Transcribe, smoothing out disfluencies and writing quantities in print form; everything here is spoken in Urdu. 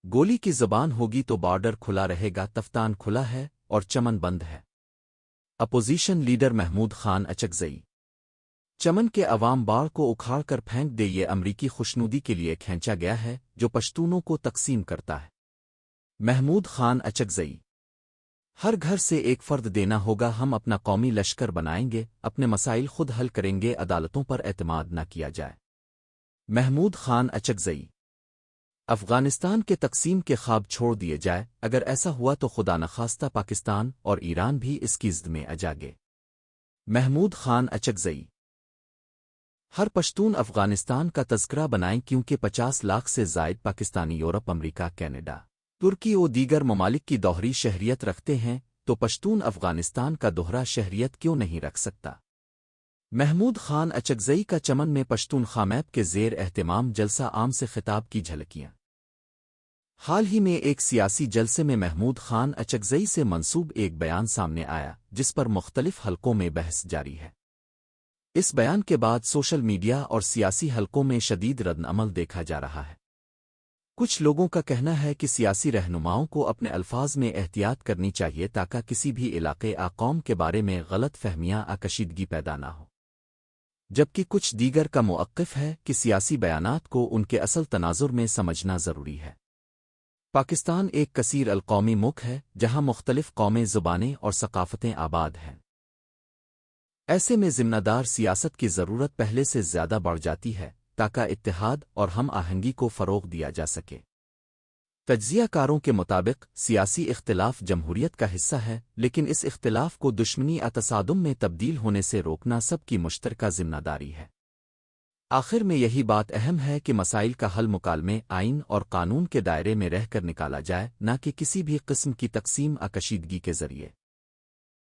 گولی کی زبان ہوگی تو بارڈر کھلا رہے گا، تفتان کھلا ہے اور چمن بند ہے۔ اپوزیشن لیڈر محمود خان اچکزئی: چمن کے عوام باڑ کو اکھاڑ کر پھینک دے، یہ امریکی خوشنودی کے لیے کھینچا گیا ہے جو پشتونوں کو تقسیم کرتا ہے۔ محمود خان اچکزئی: ہر گھر سے ایک فرد دینا ہوگا، ہم اپنا قومی لشکر بنائیں گے، اپنے مسائل خود حل کریں گے، عدالتوں پر اعتماد نہ کیا جائے۔ محمود خان اچکزئی: افغانستان کے تقسیم کے خواب چھوڑ دیے جائے، اگر ایسا ہوا تو خدا نخواستہ پاکستان اور ایران بھی اس کی زد میں آ جائیں گے۔ محمود خان اچکزئی: ہر پشتون افغانستان کا تذکرہ بنائیں، کیونکہ 50 لاکھ سے زائد پاکستانی یورپ، امریکہ، کینیڈا، ترکی اور دیگر ممالک کی دوہری شہریت رکھتے ہیں، تو پشتون افغانستان کا دوہرا شہریت کیوں نہیں رکھ سکتا؟ محمود خان اچکزئی کا چمن میں پشتون خامیب کے زیر اہتمام جلسہ عام سے خطاب کی جھلکیاں۔ حال ہی میں ایک سیاسی جلسے میں محمود خان اچکزئی سے منسوب ایک بیان سامنے آیا جس پر مختلف حلقوں میں بحث جاری ہے۔ اس بیان کے بعد سوشل میڈیا اور سیاسی حلقوں میں شدید ردعمل دیکھا جا رہا ہے۔ کچھ لوگوں کا کہنا ہے کہ سیاسی رہنماؤں کو اپنے الفاظ میں احتیاط کرنی چاہیے تاکہ کسی بھی علاقے قوم کے بارے میں غلط فہمیاں کشیدگی پیدا نہ ہو، جبکہ کچھ دیگر کا موقف ہے کہ سیاسی بیانات کو ان کے اصل تناظر میں سمجھنا ضروری ہے۔ پاکستان ایک کثیر القومی ملک ہے جہاں مختلف قومیں، زبانیں اور ثقافتیں آباد ہیں۔ ایسے میں ذمہ دار سیاست کی ضرورت پہلے سے زیادہ بڑھ جاتی ہے تاکہ اتحاد اور ہم آہنگی کو فروغ دیا جا سکے۔ تجزیہ کاروں کے مطابق سیاسی اختلاف جمہوریت کا حصہ ہے، لیکن اس اختلاف کو دشمنی یا تصادم میں تبدیل ہونے سے روکنا سب کی مشترکہ ذمہ داری ہے۔ آخر میں یہی بات اہم ہے کہ مسائل کا حل مکالمے، آئین اور قانون کے دائرے میں رہ کر نکالا جائے، نہ کہ کسی بھی قسم کی تقسیم کشیدگی کے ذریعے۔